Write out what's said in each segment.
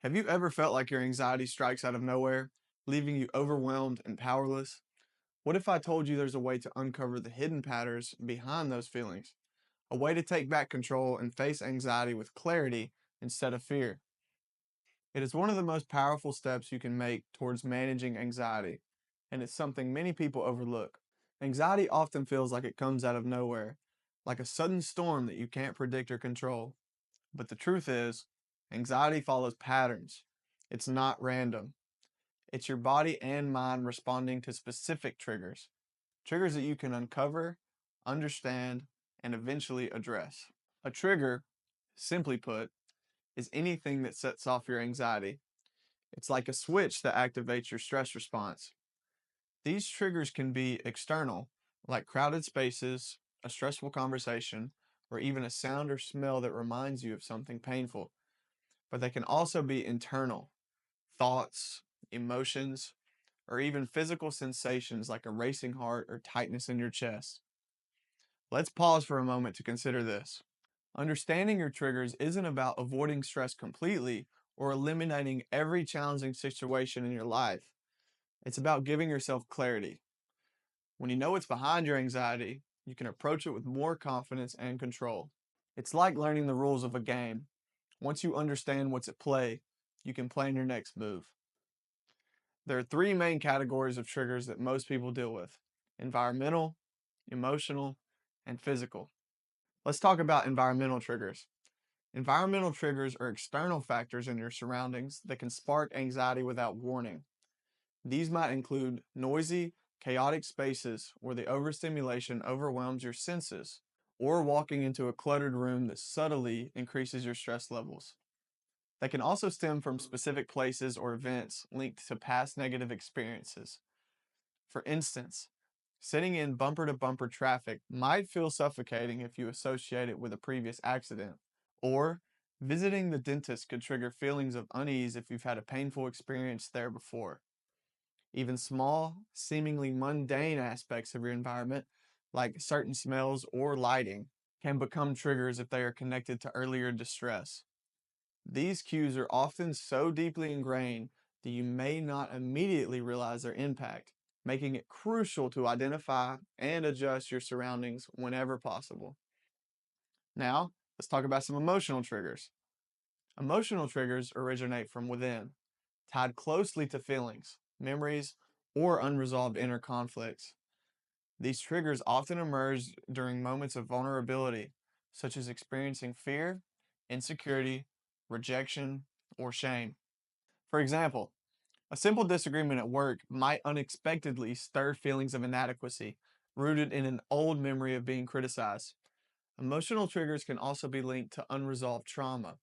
Have you ever felt like your anxiety strikes out of nowhere, leaving you overwhelmed and powerless? What if I told you there's a way to uncover the hidden patterns behind those feelings? A way to take back control and face anxiety with clarity instead of fear. It is one of the most powerful steps you can make towards managing anxiety, and it's something many people overlook. Anxiety often feels like it comes out of nowhere, like a sudden storm that you can't predict or control. But the truth is, anxiety follows patterns. It's not random. It's your body and mind responding to specific triggers, triggers that you can uncover, understand, and eventually address. A trigger, simply put, is anything that sets off your anxiety. It's like a switch that activates your stress response. These triggers can be external, like crowded spaces, a stressful conversation, or even a sound or smell that reminds you of something painful. But they can also be internal, thoughts, emotions, or even physical sensations like a racing heart or tightness in your chest. Let's pause for a moment to consider this. Understanding your triggers isn't about avoiding stress completely or eliminating every challenging situation in your life. It's about giving yourself clarity. When you know what's behind your anxiety, you can approach it with more confidence and control. It's like learning the rules of a game. Once you understand what's at play, you can plan your next move. There are three main categories of triggers that most people deal with: environmental, emotional, and physical. Let's talk about environmental triggers. Environmental triggers are external factors in your surroundings that can spark anxiety without warning. These might include noisy, chaotic spaces where the overstimulation overwhelms your senses, or walking into a cluttered room that subtly increases your stress levels. They can also stem from specific places or events linked to past negative experiences. For instance, sitting in bumper to bumper traffic might feel suffocating if you associate it with a previous accident, or visiting the dentist could trigger feelings of unease if you've had a painful experience there before. Even small, seemingly mundane aspects of your environment, like certain smells or lighting, can become triggers if they are connected to earlier distress. These cues are often so deeply ingrained that you may not immediately realize their impact, making it crucial to identify and adjust your surroundings whenever possible. Now, let's talk about some emotional triggers. Emotional triggers originate from within, tied closely to feelings, memories, or unresolved inner conflicts. These triggers often emerge during moments of vulnerability, such as experiencing fear, insecurity, rejection, or shame. For example, a simple disagreement at work might unexpectedly stir feelings of inadequacy, rooted in an old memory of being criticized. Emotional triggers can also be linked to unresolved trauma,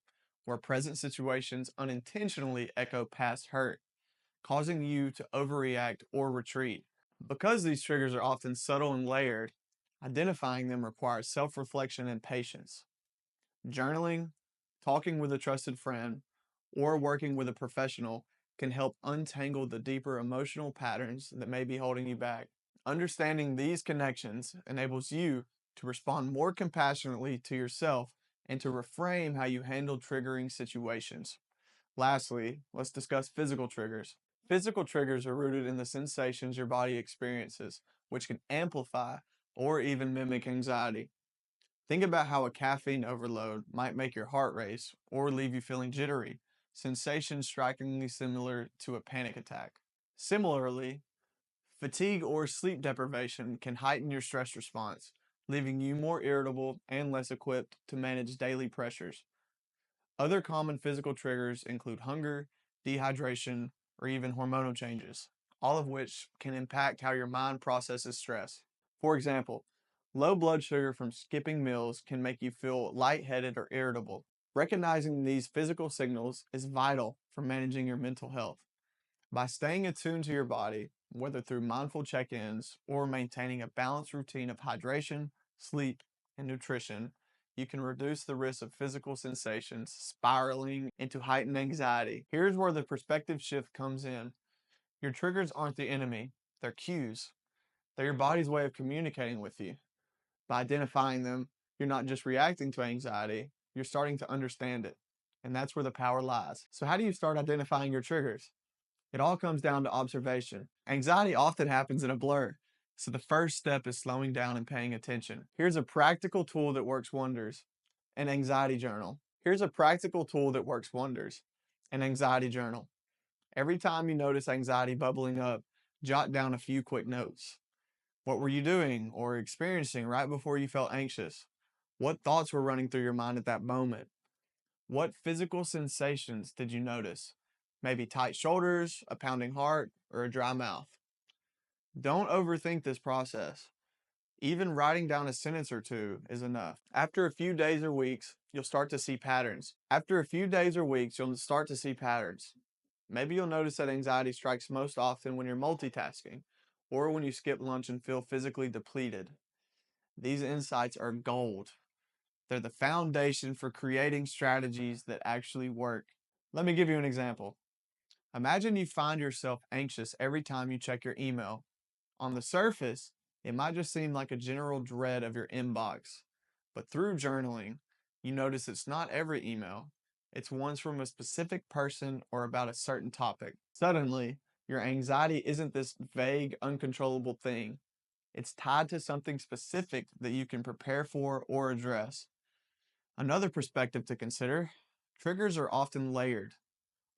where present situations unintentionally echo past hurt, causing you to overreact or retreat. Because these triggers are often subtle and layered, identifying them requires self reflection and patience. Journaling, talking with a trusted friend, or working with a professional can help untangle the deeper emotional patterns that may be holding you back. Understanding these connections enables you to respond more compassionately to yourself and to reframe how you handle triggering situations. Lastly, let's discuss physical triggers. Physical triggers are rooted in the sensations your body experiences, which can amplify or even mimic anxiety. Think about how a caffeine overload might make your heart race or leave you feeling jittery, sensations strikingly similar to a panic attack. Similarly, fatigue or sleep deprivation can heighten your stress response, leaving you more irritable and less equipped to manage daily pressures. Other common physical triggers include hunger, dehydration, or even hormonal changes, all of which can impact how your mind processes stress. For example, low blood sugar from skipping meals can make you feel lightheaded or irritable. Recognizing these physical signals is vital for managing your mental health. By staying attuned to your body, whether through mindful check ins or maintaining a balanced routine of hydration, sleep, and nutrition, you can reduce the risk of physical sensations spiraling into heightened anxiety. Here's where the perspective shift comes in. Your triggers aren't the enemy, they're cues. They're your body's way of communicating with you. By identifying them, you're not just reacting to anxiety, you're starting to understand it. and that's where the power lies. So, how do you start identifying your triggers? It all comes down to observation. Anxiety often happens in a blur, so the first step is slowing down and paying attention. Here's a practical tool that works wonders: an anxiety journal. Here's a practical tool that works wonders: an anxiety journal. Every time you notice anxiety bubbling up, jot down a few quick notes. What were you doing or experiencing right before you felt anxious? What thoughts were running through your mind at that moment? What physical sensations did you notice? Maybe tight shoulders, a pounding heart, or a dry mouth. Don't overthink this process. Even writing down a sentence or two is enough. After a few days or weeks, you'll start to see patterns. Maybe you'll notice that anxiety strikes most often when you're multitasking or when you skip lunch and feel physically depleted. These insights are gold. They're the foundation for creating strategies that actually work. Let me give you an example. Imagine you find yourself anxious every time you check your email. On the surface, it might just seem like a general dread of your inbox. But through journaling, you notice it's not every email. It's ones from a specific person or about a certain topic. Suddenly, your anxiety isn't this vague, uncontrollable thing. It's tied to something specific that you can prepare for or address. Another perspective to consider: triggers are often layered.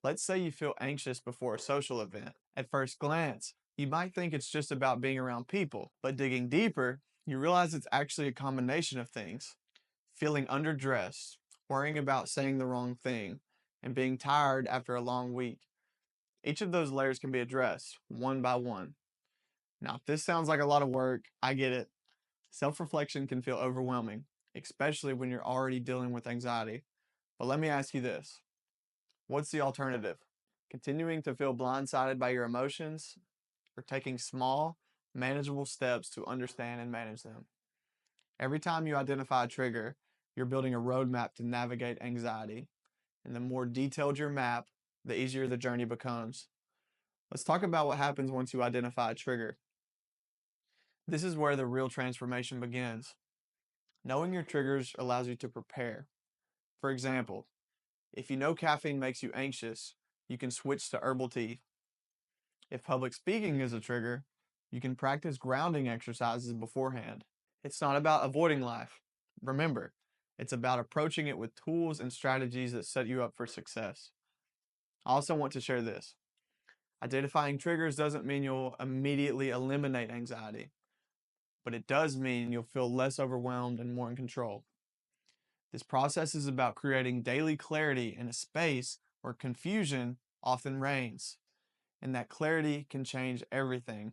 Let's say you feel anxious before a social event. At first glance, you might think it's just about being around people, but digging deeper, you realize it's actually a combination of things: feeling underdressed, worrying about saying the wrong thing, and being tired after a long week. Each of those layers can be addressed one by one. Now, if this sounds like a lot of work, I get it. Self reflection can feel overwhelming, especially when you're already dealing with anxiety. But let me ask you this: what's the alternative? Continuing to feel blindsided by your emotions, or taking small, manageable steps to understand and manage them? Every time you identify a trigger, you're building a roadmap to navigate anxiety. And the more detailed your map, the easier the journey becomes. Let's talk about what happens once you identify a trigger. This is where the real transformation begins. Knowing your triggers allows you to prepare. For example, if you know caffeine makes you anxious, you can switch to herbal tea. If public speaking is a trigger, you can practice grounding exercises beforehand. It's not about avoiding life. Remember, it's about approaching it with tools and strategies that set you up for success. I also want to share this: identifying triggers doesn't mean you'll immediately eliminate anxiety, but it does mean you'll feel less overwhelmed and more in control. This process is about creating daily clarity in a space where confusion often reigns, and that clarity can change everything.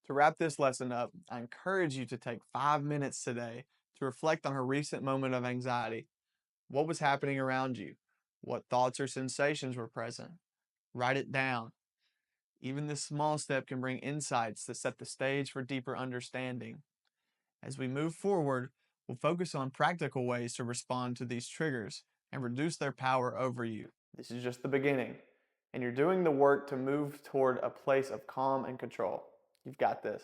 To wrap this lesson up, I encourage you to take 5 minutes today to reflect on a recent moment of anxiety. What was happening around you? What thoughts or sensations were present? Write it down. Even this small step can bring insights that set the stage for deeper understanding. As we move forward, we'll focus on practical ways to respond to these triggers and reduce their power over you. This is just the beginning, and you're doing the work to move toward a place of calm and control. You've got this.